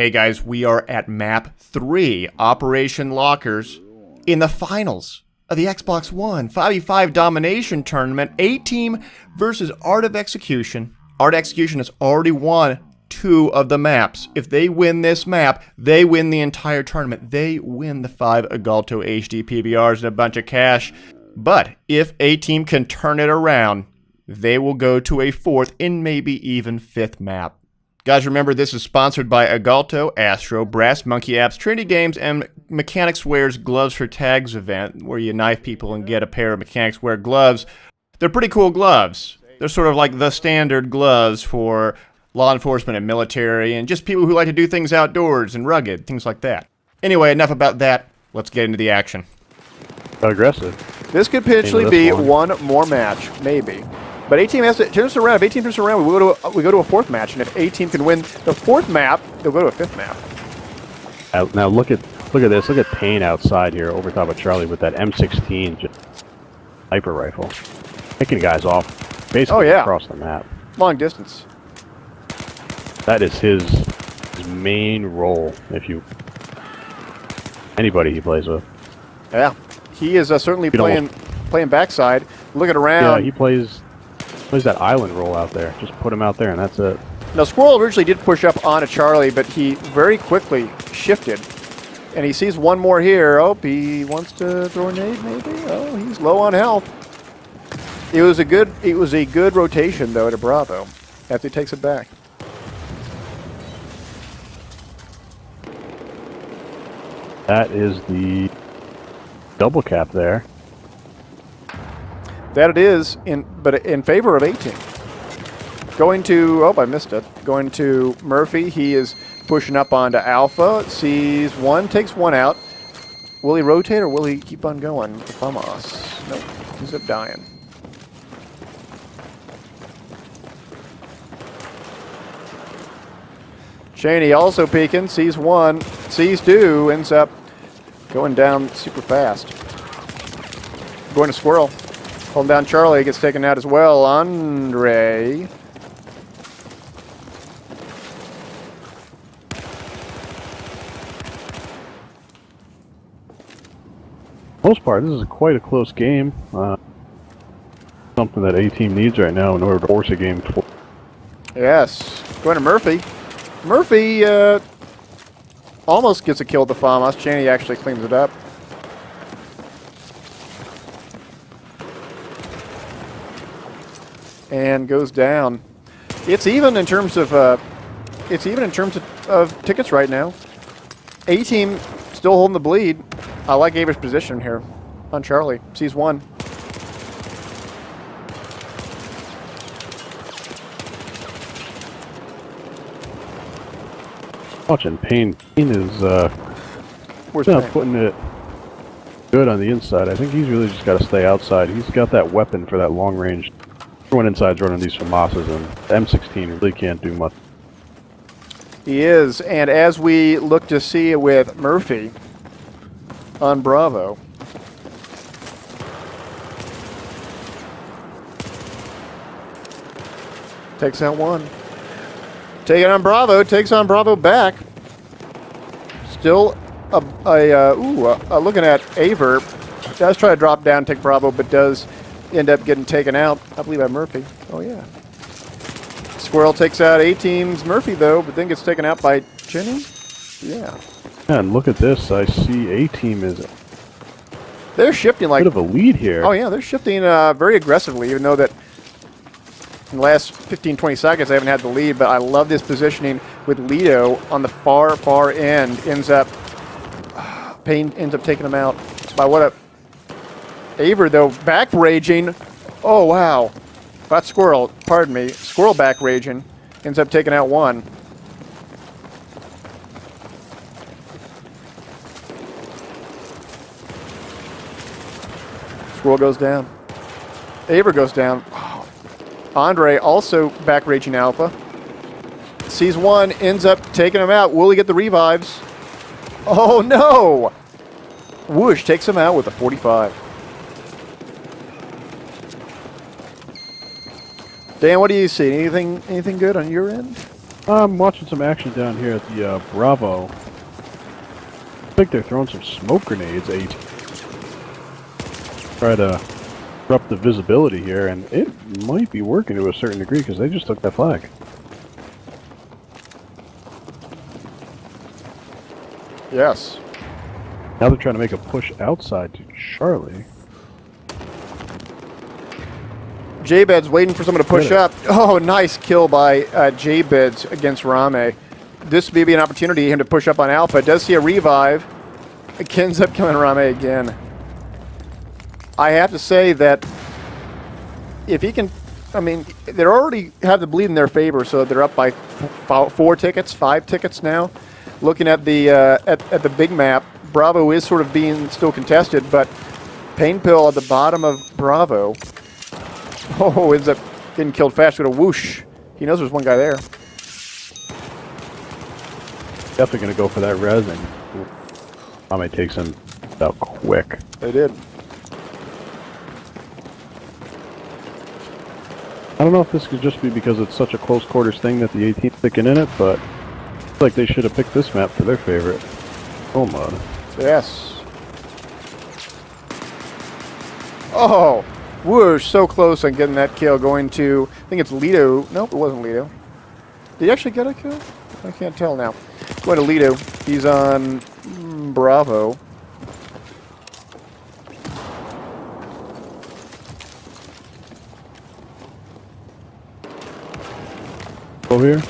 Hey guys, we are at map 3, Operation Lockers, in the finals of the Xbox One 5v5 domination tournament, A-Team versus Art of Execution. Art of Execution has already won 2 of the maps. If they win this map, they win the entire tournament. They win the 5 Agalto HD PBRs and a bunch of cash. But if A-Team can turn it around, they will go to a 4th and maybe even 5th map. Guys, remember this is sponsored by Agalto, Astro, Brass Monkey Apps, Trinity Games, and Mechanics Wear's Gloves for Tags event, where you knife people and get a pair of Mechanics Wear gloves. They're pretty cool gloves. They're sort of like the standard gloves for law enforcement and military, and just people who like to do things outdoors and rugged, things like that. Anyway, enough about that. Let's get into the action. Aggressive. This could potentially be one more match, maybe. But A-Team has to turn us around. If A-Team turns around, we go to a 4th match, and if A-Team can win the 4th map, they'll go to a 5th map. Now look at this. Look at Payne outside here, over top of Charlie with that M16 sniper rifle, picking guys off basically across the map. Long distance. That is his main role. If you anybody he plays with. Yeah, he is certainly playing backside, looking around. Yeah, he plays that island role out there. Just put him out there, and that's it. Now, Squirrel originally did push up onto Charlie, but he very quickly shifted, and he sees one more here. Oh, he wants to throw a nade, maybe. Oh, he's low on health. It was a good rotation though to Bravo after he takes it back. That is the double cap there. That it is, but in favor of A-Team. Going to, oh, I missed it. Going to Murphy. He is pushing up onto Alpha. Sees one, takes one out. Will he rotate or will he keep on going? Famas. Nope, ends up dying. Cheney also peeking, sees one, sees 2, ends up going down super fast. Going to Squirrel. Holding down Charlie, gets taken out as well. Andre. Most part, this is quite a close game. Something that A-Team needs right now in order to force a game forward. Yes. Going to Murphy. Murphy almost gets a kill at the FAMAS. Cheney actually cleans it up. And goes down. It's even in terms of tickets right now. A-Team still holding the bleed. I like Ava's position here on Charlie. Sees one. Watching Payne. Payne is putting it good on the inside. I think he's really just got to stay outside. He's got that weapon for that long range. Everyone inside's running these FAMASs, and the M16 really can't do much. He is, and as we look to see with Murphy on Bravo. Takes out one. Taking on Bravo, takes on Bravo back. Still looking at Aver. Does try to drop down, take Bravo, but does end up getting taken out, I believe, by Murphy. Oh, yeah. Squirrel takes out A-Team's Murphy, though, but then gets taken out by Jenny. Yeah. And look at this. I see A-Team is... They're shifting like... bit of a lead here. Oh, yeah. They're shifting very aggressively, even though that in the last 15, 20 seconds they haven't had the lead, but I love this positioning with Lido on the far, far end. Payne ends up taking him out. By what a... Aver, though, back raging. Oh, wow. That's Squirrel. Pardon me. Squirrel back raging. Ends up taking out one. Squirrel goes down. Aver goes down. Oh. Andre also back raging Alpha. Sees one. Ends up taking him out. Will he get the revives? Oh, no. Whoosh takes him out with a 45. Dan, what do you see? Anything good on your end? I'm watching some action down here at the Bravo. I think they're throwing some smoke grenades at try to disrupt the visibility here, and it might be working to a certain degree because they just took that flag. Yes. Now they're trying to make a push outside to Charlie. J-Bed's waiting for someone to push up. Oh, nice kill by J-Bed's against Rame. This may be an opportunity for him to push up on Alpha. Does see a revive. It ends up killing Rame again. I have to say that if he can, I mean, they already have the bleed in their favor, so they're up by 5 tickets now. Looking at the big map, Bravo is sort of being still contested, but Pain Pill at the bottom of Bravo. Oh, ends up getting killed fast with a whoosh. He knows there's one guy there. Definitely going to go for that res, and Rame takes him out quick. They did. I don't know if this could just be because it's such a close quarters thing that the 18's sticking in it, but I feel like they should have picked this map for their favorite. Oh, man. Yes. Oh, whoosh, so close on getting that kill. Going to, I think it's Lido. Nope, it wasn't Lido. Did he actually get a kill? I can't tell now. Going to Lido. He's on Bravo. Over here.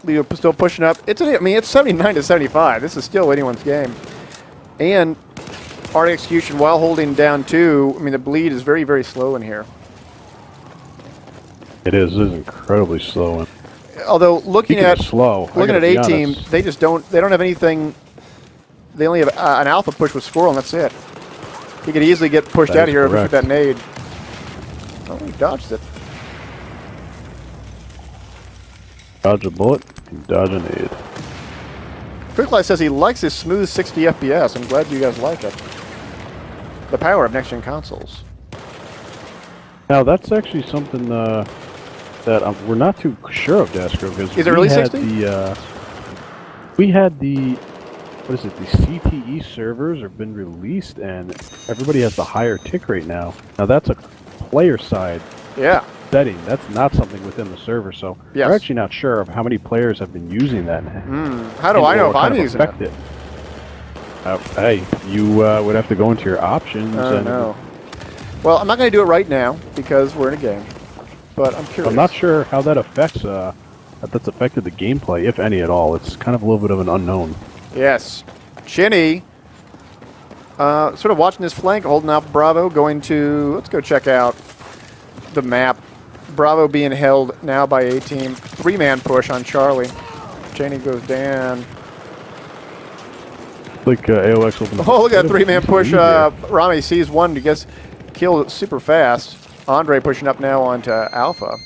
Leo still pushing up. It's 79 to 75. This is still anyone's game. And Art Execution, while holding down 2, I mean, the bleed is very, very slow in here. It is incredibly slow. Although looking at slow, looking at A-Team, they don't have anything. They only have an alpha push with Squirrel, and that's it. He could easily get pushed out of here with that nade. Oh, he dodged it. Dodge a bullet, and dodge a nade. Quicklight says he likes his smooth 60 FPS. I'm glad you guys like it. The power of next-gen consoles. Now, that's actually something that we're not too sure of, Dastro, because is it really 60? We had the, what is it, the CTE servers have been released, and everybody has the higher tick rate now. Now, that's a player side setting. That's not something within the server, so we're actually not sure of how many players have been using that. How do I know if I'm using it? Hey, you would have to go into your options. No. Well, I'm not going to do it right now because we're in a game, but I'm curious. I'm not sure how that affects, that's affected the gameplay, if any at all. It's kind of a little bit of an unknown. Yes. Chinny, sort of watching this flank, holding out Bravo, going to, let's go check out the map. Bravo being held now by A-Team. 3-man push on Charlie. Cheney goes down. Like AOX open. Oh, look at that 3-man push. Rami sees one. He gets killed super fast. Andre pushing up now onto Alpha.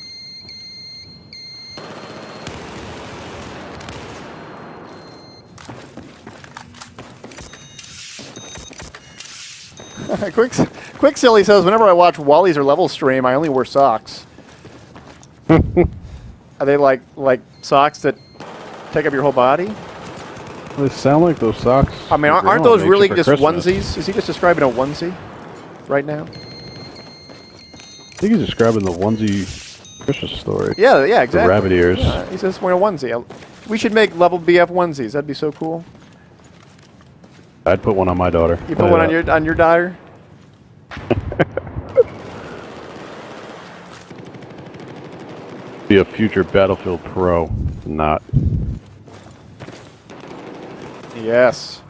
Quick Silly says, whenever I watch Wally's or Level stream, I only wear socks. Are they like socks that take up your whole body? They sound like those socks. I mean, aren't those really just onesies? Is he just describing a onesie right now? I think he's describing the onesie Christmas story. Yeah, exactly. The rabbit ears. Yeah, he's just wearing a onesie. We should make Level BF onesies. That'd be so cool. I'd put one on my daughter. You put one on your daughter? Be a future Battlefield pro, not. Yes.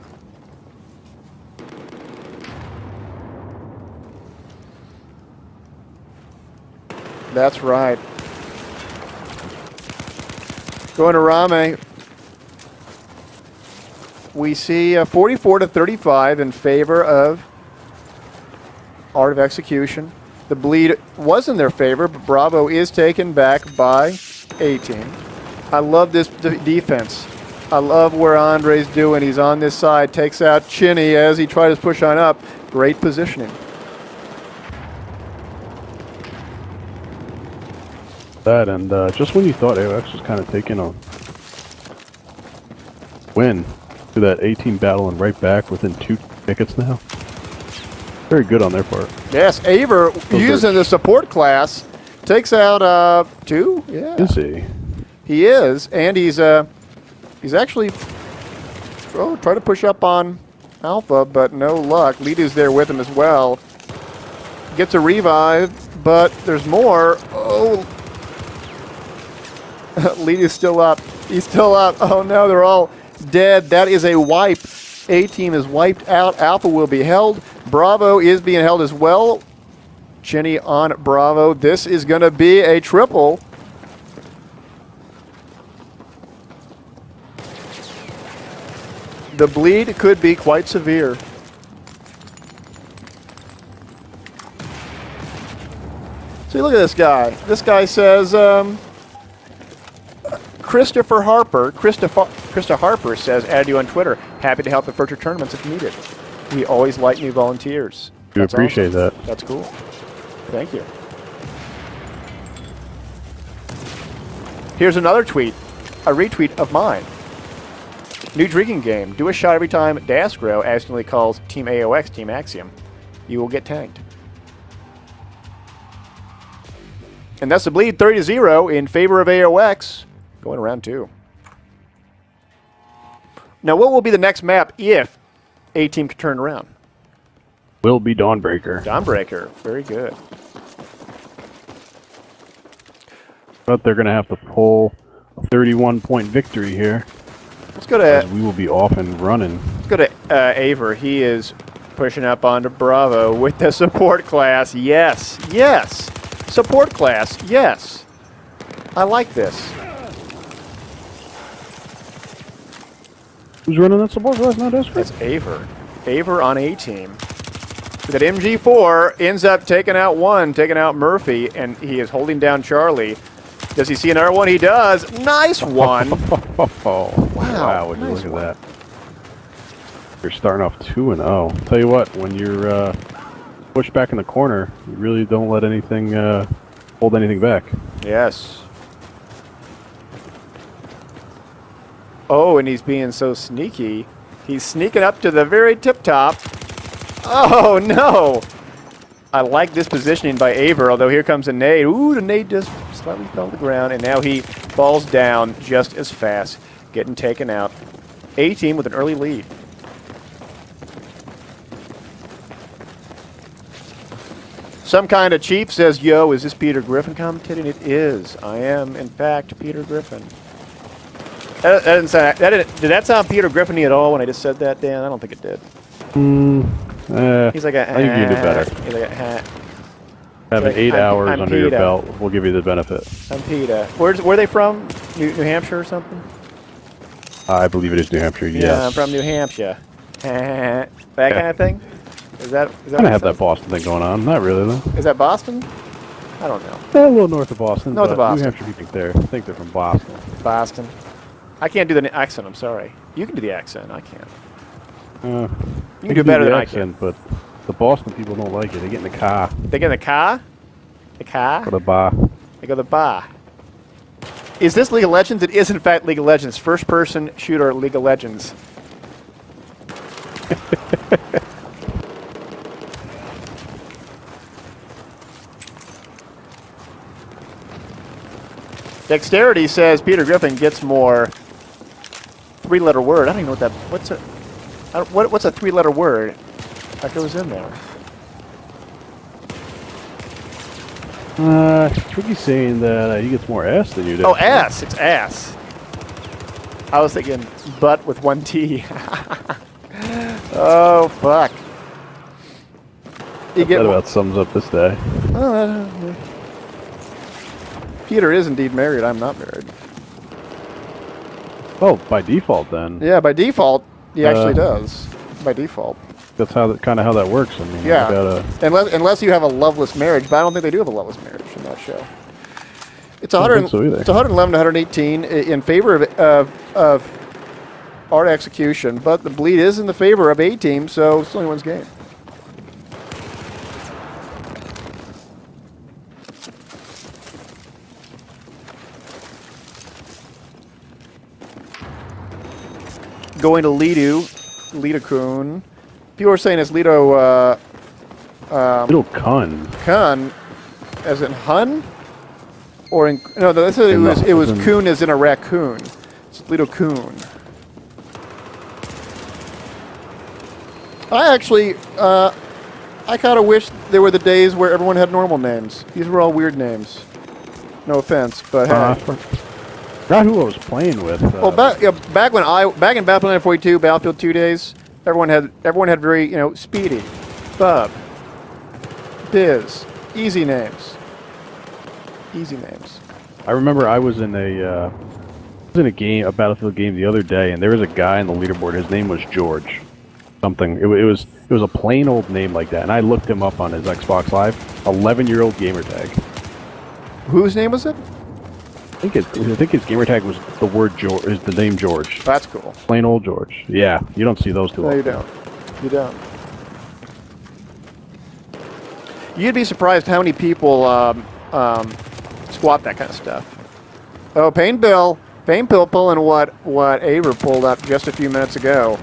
That's right. Going to Rame. We see 44 to 35 in favor of Art of Execution. The bleed was in their favor, but Bravo is taken back by A-Team. I love this defense. I love where Andre's doing. He's on this side, takes out Chinny as he tries to push on up. Great positioning. That, and just when you thought AOX was kind of taking a win to that 18 battle and right back within 2 tickets now. Very good on their part. Yes, Aver using the support class takes out 2. Yeah, Is he? he is, and he's actually trying to push up on Alpha, but no luck. Lidu's there with him as well. Gets a revive, but there's more. Oh, Lidu's still up. He's still up. Oh no, they're all dead. That is a wipe. A-team is wiped out. Alpha will be held. Bravo is being held as well. Chinny on Bravo. This is going to be a triple. The bleed could be quite severe. See, look at this guy. This guy says, Christopher Harper says, add you on Twitter. Happy to help at future tournaments if needed. We always like new volunteers. We appreciate that. That's cool. Thank you. Here's another tweet, a retweet of mine. New drinking game. Do a shot every time Dasgro accidentally calls Team AOX Team Axiom. You will get tanked. And that's the bleed 30-0 in favor of AOX. Going around 2. Now, what will be the next map if A-Team can turn around? Will be Dawnbreaker. Dawnbreaker. Very good. But they're going to have to pull a 31-point victory here. Let's go to... We will be off and running. Let's go to Aver. He is pushing up onto Bravo with the support class. Yes. Yes. Support class. Yes. I like this. Who's running that support class now, Desperate? That's Aver. Aver on A-Team. That MG4 ends up taking out one, taking out Murphy, and he is holding down Charlie. Does he see another one? He does. Nice one. Wow, would you nice look at that. You're starting off 2-0. Tell you what, when you're pushed back in the corner, you really don't let anything hold anything back. Yes. Oh, and he's being so sneaky. He's sneaking up to the very tip top. Oh, no. I like this positioning by Aver, although here comes a nade. Ooh, the nade just slightly fell to the ground, and now he falls down just as fast, getting taken out. A-Team with an early lead. Some kind of chief says, yo, is this Peter Griffin commentating? It is. I am, in fact, Peter Griffin. That didn't sound, did that sound Peter Griffin-y at all when I just said that, Dan? I don't think it did. He's like a, I think you can do better. He's like a, Having 8 hours under Peter. your belt will give you the benefit. I'm Peter. Where are they from? New Hampshire or something? I believe it is New Hampshire, yes. Yeah, I'm from New Hampshire. That kind of thing? Is that kind of have that Boston thing going on. Not really, though. Is that Boston? I don't know. A little north of Boston. North of Boston. New Hampshire people think they're from Boston. Boston. I can't do the accent, I'm sorry. You can do the accent, I can't. You can do better than I can. But the Boston people don't like it. They get in the car. They get in the car? The car? Go to the bar. They go to the bar. Is this League of Legends? It is, in fact, League of Legends. First-person shooter League of Legends. Dexterity says Peter Griffin gets more 3-letter word. I don't even know what that... What's a 3-letter word that goes in there? Tricky's saying that he gets more ass than you do. Oh, ass. It's ass. I was thinking butt with 1 T. Oh, fuck. That about sums up this day. Peter is indeed married. I'm not married. Oh, by default then. Yeah, by default, he actually does. By default. That's kind of how that works. I mean, yeah. Unless you have a loveless marriage, but I don't think they do have a loveless marriage in that show. It's 111 to 118 in favor of Art Execution, but the bleed is in the favor of A-Team, so it's only one's game. going to Lido Kun. People are saying it's Lido Little Kun. Kun, as in Hun, or in no? That's it was Kun as in a raccoon. It's Lido Kun. I actually, I kind of wish there were the days where everyone had normal names. These were all weird names. No offense, but hey. Forgot who I was playing with. Well, back in Battlefield 42, Battlefield 2 days, everyone had very Speedy, Bub, Biz, easy names. Easy names. I remember I was in a a Battlefield game the other day, and there was a guy on the leaderboard. His name was George. Something. It was a plain old name like that, and I looked him up on his Xbox Live. 11-year-old gamer tag. Whose name was it? I think his gamer tag was the word George. Is the name George? That's cool. Plain old George. Yeah, you don't see those too often. No, you don't. You don't. You'd be surprised how many people squat that kind of stuff. Oh, Pain Bill pulling what Aver pulled up just a few minutes ago.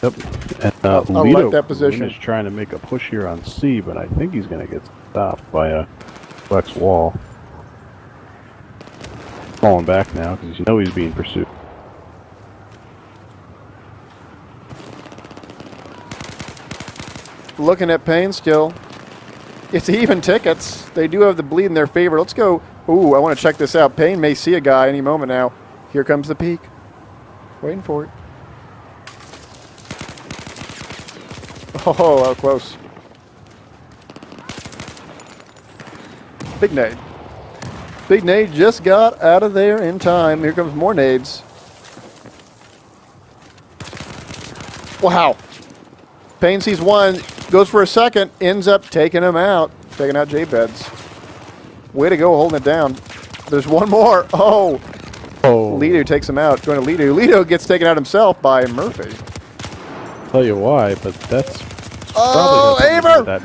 Yep. And I like that position. Is trying to make a push here on C, but I think he's going to get stopped by a flex wall. Falling back now because you know he's being pursued. Looking at Payne still. It's even tickets. They do have the bleed in their favor. Let's go. Ooh, I want to check this out. Payne may see a guy any moment now. Here comes the peak. Waiting for it. Oh, how close. Big nade. Big nade just got out of there in time. Here comes more nades. Wow. Payne sees one, goes for a second, ends up taking him out. Taking out J-Beds. Way to go holding it down. There's one more. Oh. Lido takes him out. Going to Lido. Lido gets taken out himself by Murphy. Tell you why, but that's Aver!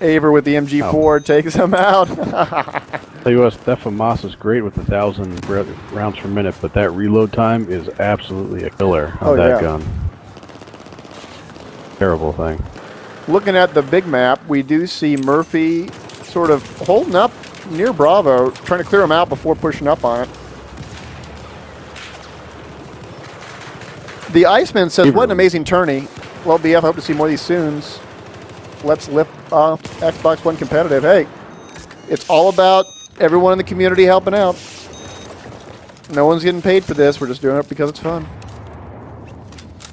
Aver with the MG4 takes him out. Tell you what, that FAMAS is great with 1,000 rounds per minute, but that reload time is absolutely a killer on that gun. Terrible thing. Looking at the big map, we do see Murphy sort of holding up near Bravo, trying to clear him out before pushing up on it. The Iceman says, what an amazing tourney. Well, BF, I hope to see more of these soon. Let's lift off Xbox One competitive. Hey, it's all about everyone in the community helping out. No one's getting paid for this. We're just doing it because it's fun.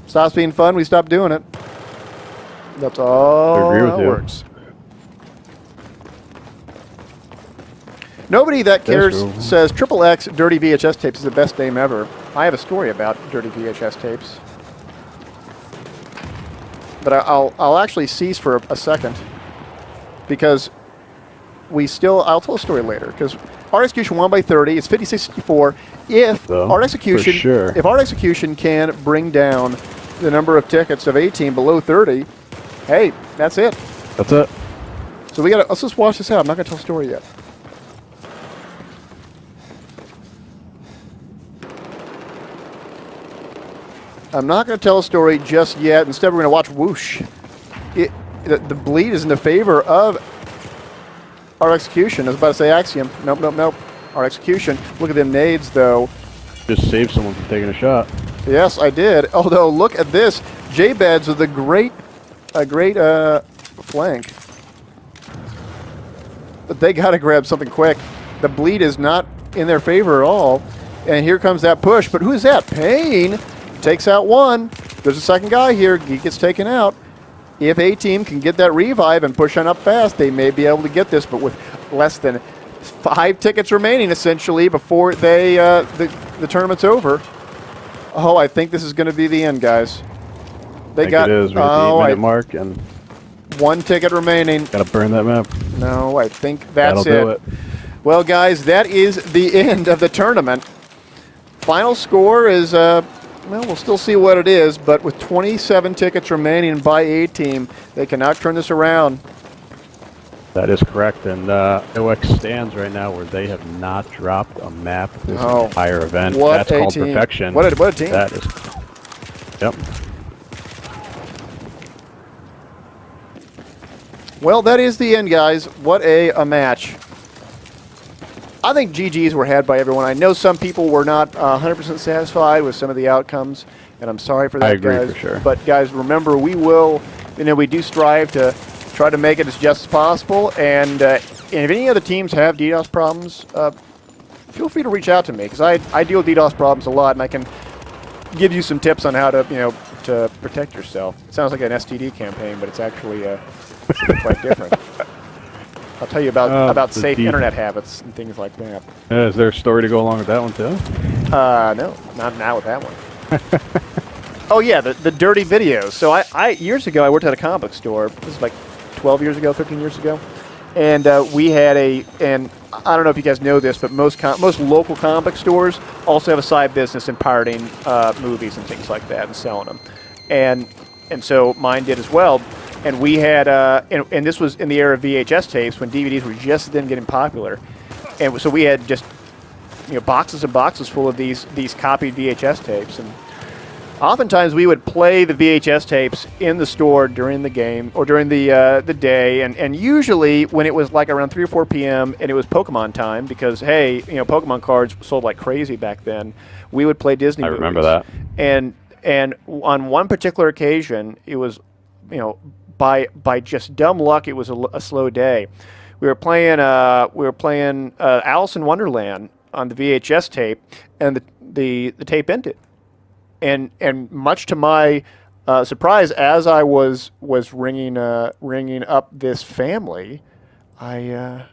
Stops being fun, we stop doing it. That's all that works. Nobody that cares says XXX Dirty VHS Tapes is the best name ever. I have a story about Dirty VHS Tapes. But I'll actually cease for a second. Because I'll tell a story later. Because Art Execution won by 30. It's 56-64. If Art Execution can bring down the number of tickets of 18 below 30, hey, that's it. That's it. So let's just watch this out. I'm not going to tell a story yet. I'm not going to tell a story just yet. Instead, we're going to watch Whoosh. The bleed is in the favor of Our Execution. I was about to say Axiom. Nope. Our Execution. Look at them nades, though. Just saved someone from taking a shot. Yes, I did. Although, look at this. J-Beds with a great flank. But they got to grab something quick. The bleed is not in their favor at all. And here comes that push. But who is that? Payne takes out one. There's a second guy here. He gets taken out. If A-Team can get that revive and push on up fast, they may be able to get this. But with less than 5 tickets remaining, essentially, before the tournament's over. Oh, I think this is going to be the end, guys. It is. We're at the 8-minute mark, and 1 ticket remaining. Gotta burn that map. No, I think that's That'll do it. Well, guys, that is the end of the tournament. Final score is, well, we'll still see what it is, but with 27 tickets remaining by A-Team, they cannot turn this around. That is correct, and OX stands right now where they have not dropped a map this entire event. What That's a called team. perfection. What a team. That is Yep. Well, that is the end, guys. What a match. I think GGs were had by everyone. I know some people were not 100% satisfied with some of the outcomes, and I'm sorry for that, I agree, guys. for sure. But, guys, remember, we will, we do strive to try to make it as just as possible. And if any other teams have DDoS problems, feel free to reach out to me, because I deal with DDoS problems a lot, and I can give you some tips on how to, to protect yourself. It sounds like an STD campaign, but it's actually quite different. I'll tell you about safe internet habits and things like that. Is there a story to go along with that one too? No, not now with that one. Oh yeah, the dirty videos. So I years ago I worked at a comic book store. This is like 12 years ago, 13 years ago, and we had and I don't know if you guys know this, but most local comic book stores also have a side business in pirating movies and things like that and selling them, and so mine did as well. And we had, and this was in the era of VHS tapes when DVDs were just then getting popular, and so we had just, boxes and boxes full of these copied VHS tapes, and oftentimes we would play the VHS tapes in the store during the game or during the day, and usually when it was like around 3 or 4 p.m. and it was Pokemon time, because hey, Pokemon cards sold like crazy back then, we would play Disney movies. I remember that. And on one particular occasion, it was, by just dumb luck, it was a slow day. We were playing Alice in Wonderland on the VHS tape, and the tape ended. And much to my surprise, as I was ringing up this family, I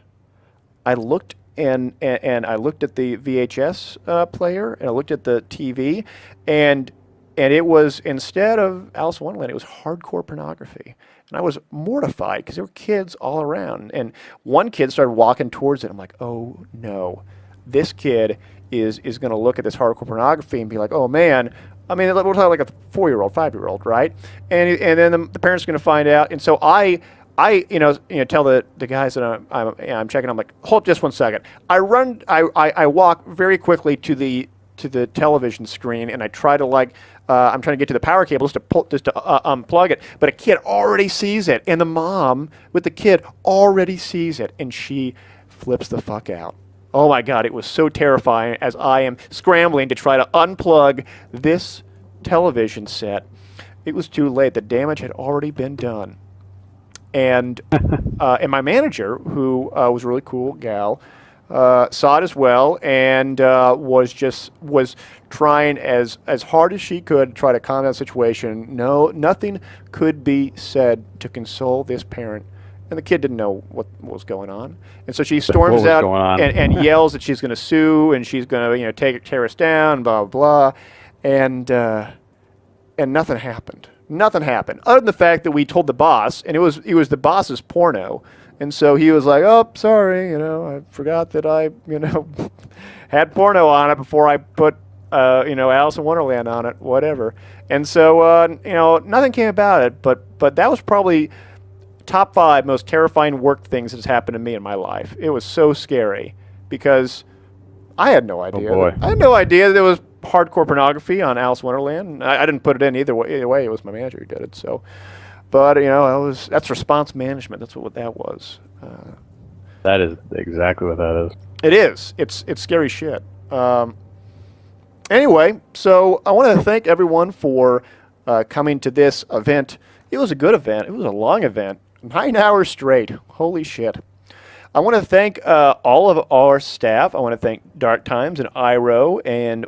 looked and I looked at the VHS player, and I looked at the TV, and it was, instead of Alice in Wonderland, it was hardcore pornography. And I was mortified because there were kids all around. And one kid started walking towards it. I'm like, oh, no. This kid is going to look at this hardcore pornography and be like, oh, man. I mean, we're talking like a 4-year-old, 5-year-old, right? And then the parents are going to find out. And so I tell the guys that I'm checking. I'm like, hold up just 1 second. I walk very quickly to the television screen, and I try to I'm trying to get to the power cable just to unplug it, but a kid already sees it, and the mom with the kid already sees it, and she flips the fuck out. Oh my God, it was so terrifying as I am scrambling to try to unplug this television set. It was too late. The damage had already been done. And my manager, who was a really cool gal, saw it as well, and was trying as hard as she could to try to calm down the situation. No, nothing could be said to console this parent, and the kid didn't know what was going on. And so she storms out and yells that she's going to sue and she's going to tear us down, blah blah, and nothing happened. Nothing happened other than the fact that we told the boss, and it was the boss's porno. And so he was like, oh, sorry, I forgot that I, had porno on it before I put, Alice in Wonderland on it, whatever. And so, nothing came about it, but that was probably top 5 most terrifying work things that's happened to me in my life. It was so scary because I had no idea. Oh boy. I had no idea there was hardcore pornography on Alice in Wonderland. I didn't put it in either way. It was my manager who did it, so... But, that's response management. That's what that was. That is exactly what that is. It is. It's scary shit. Anyway, so I want to thank everyone for coming to this event. It was a good event. It was a long event. 9 hours straight. Holy shit. I want to thank all of our staff. I want to thank Dark Times and Iro and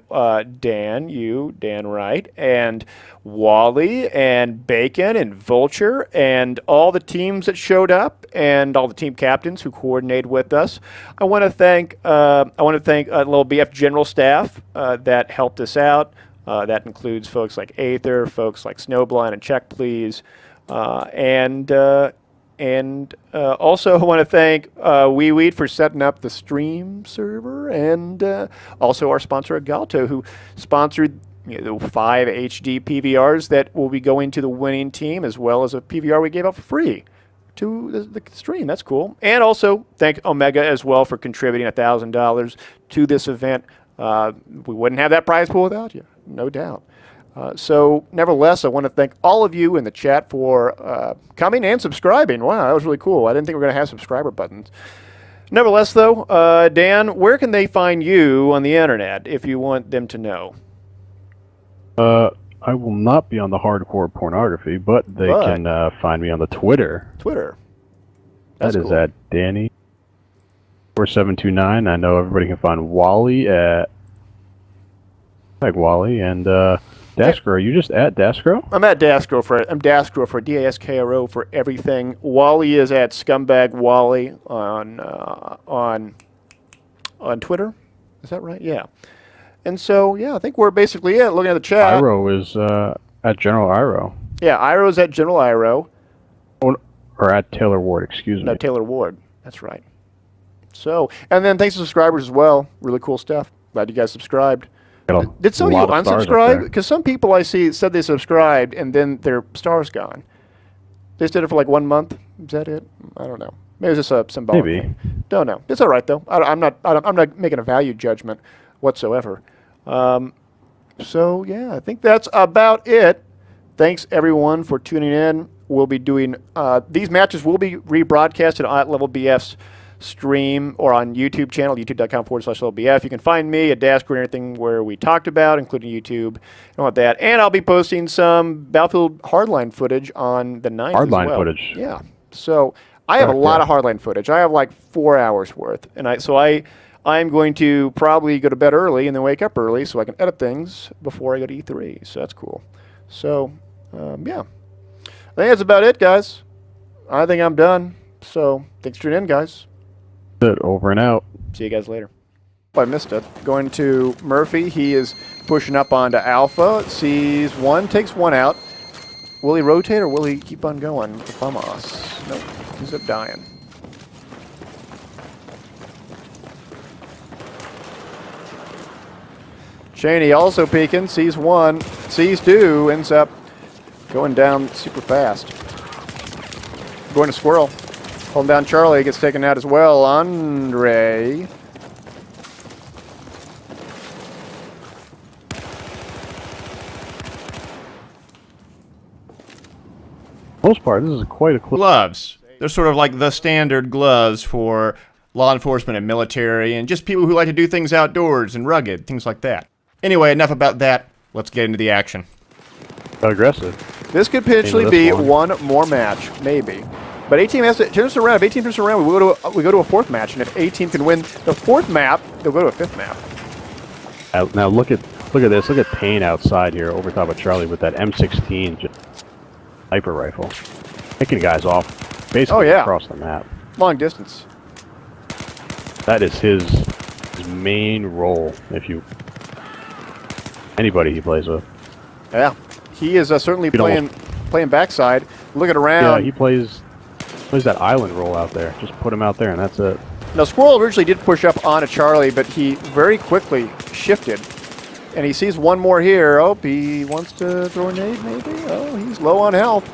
Dan Wright, and Wally and Bacon and Vulture and all the teams that showed up and all the team captains who coordinated with us. I want to thank little BF general staff that helped us out. That includes folks like Aether, folks like Snowblind and Check Please, and also I want to thank WeWeed for setting up the stream server, and also our sponsor Agalto, who sponsored the 5 HD PVRs that will be going to the winning team, as well as a PVR we gave out for free to the stream. That's cool. And also thank Omega as well for contributing $1,000 to this event. We wouldn't have that prize pool without you, no doubt. So nevertheless, I want to thank all of you in the chat for coming and subscribing. Wow, that was really cool. I didn't think we were going to have subscriber buttons. Nevertheless, though, Dan, where can they find you on the internet if you want them to know? I will not be on the hardcore pornography, but they can find me on the Twitter. That's that is cool. at Danny4729. I know everybody can find Wally at Wally and Daskro. Are you just at Daskro? I'm at Daskro I'm Daskro for DASKRO for everything. Wally is at Scumbag Wally on Twitter. Is that right? Yeah. And so, yeah, I think we're basically it. Looking at the chat. Iro is at General Iro. Yeah, Iro's at General Iro. Or at Taylor Ward, excuse me. No, Taylor Ward. That's right. So, and then thanks to subscribers as well. Really cool stuff. Glad you guys subscribed. Did some of you unsubscribe? Because some people I see said they subscribed and then their star's gone. They just did it for like 1 month. Is that it? I don't know. Maybe it's just a symbolic thing. Don't know. It's all right though. I'm not making a value judgment whatsoever. So yeah, I think that's about it. Thanks everyone for tuning in. We'll be doing these matches will be rebroadcasted at Level BF's stream or on YouTube channel, youtube.com/LevelBF. You can find me at Daskro and everything where we talked about, including YouTube and all of that. And I'll be posting some Battlefield Hardline footage on the 9th as well. Hardline footage. Yeah. So I have a lot of Hardline footage. I have like 4 hours worth. And I'm going to probably go to bed early and then wake up early so I can edit things before I go to E3. So that's cool. So, yeah. I think that's about it, guys. I think I'm done. So, thanks for tuning in, guys. Over and out. See you guys later. Oh, I missed it. Going to Murphy. He is pushing up onto Alpha. Sees one, takes one out. Will he rotate or will he keep on going with FAMAS? Nope. He's up dying. Cheney also peeking, sees one, sees two, ends up going down super fast. Going to Squirrel. Holding down Charlie, gets taken out as well. Andre. Most part, this is quite a close. Gloves. They're sort of like the standard gloves for law enforcement and military and just people who like to do things outdoors and rugged, things like that. Anyway, enough about that. Let's get into the action. Aggressive. This could potentially be one more match, maybe. But A-Team has to turn us around. If A-Team turns around, we go to a fourth match, and if A-Team can win the fourth map, they'll go to a fifth map. Now look at this. Look at Payne outside here, over top of Charlie with that M16 sniper rifle, picking guys off basically across the map. Long distance. That is his main role. If you anybody he plays with. Yeah, he is certainly playing backside, looking around. Yeah, he plays that island role out there. Just put him out there, and that's it. Now, Squirrel originally did push up onto Charlie, but he very quickly shifted, and he sees one more here. Oh, he wants to throw a nade, maybe. Oh, he's low on health.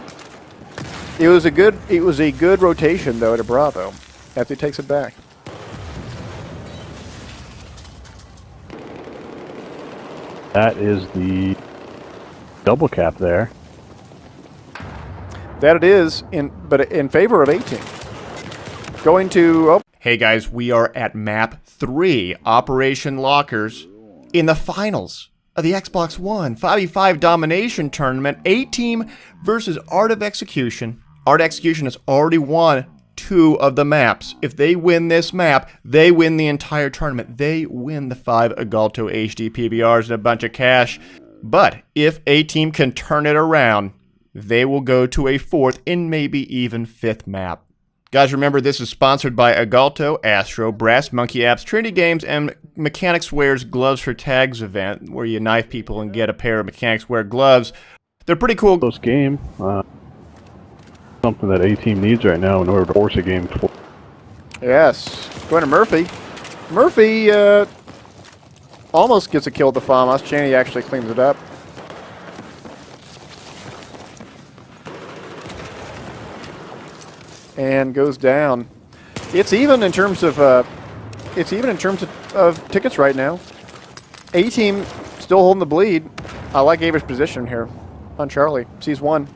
It was a good rotation though to Bravo, after he takes it back. That is the double cap there. That it is, but in favor of A-Team. Going to... Hey guys, we are at Map 3, Operation Lockers, in the finals of the Xbox One 5v5 Domination Tournament, A-Team versus Art of Execution. Art of Execution has already won 2 of the maps. If they win this map, they win the entire tournament. They win the 5 Agalto HD PBRs and a bunch of cash. But if A-Team can turn it around, they will go to a 4th and maybe even 5th map. Guys, remember this is sponsored by Agalto, Astro, Brass Monkey Apps, Trinity Games, and Mechanics Wear's Gloves for Tags event, where you knife people and get a pair of Mechanics Wear gloves. They're pretty cool. Close game. Something that A-Team needs right now in order to force a game. Yes. Going to Murphy. Murphy almost gets a kill at the FAMAS. Cheney actually cleans it up. And goes down. It's even in terms of tickets right now. A-Team still holding the bleed. I like Aver's position here on Charlie. Sees one.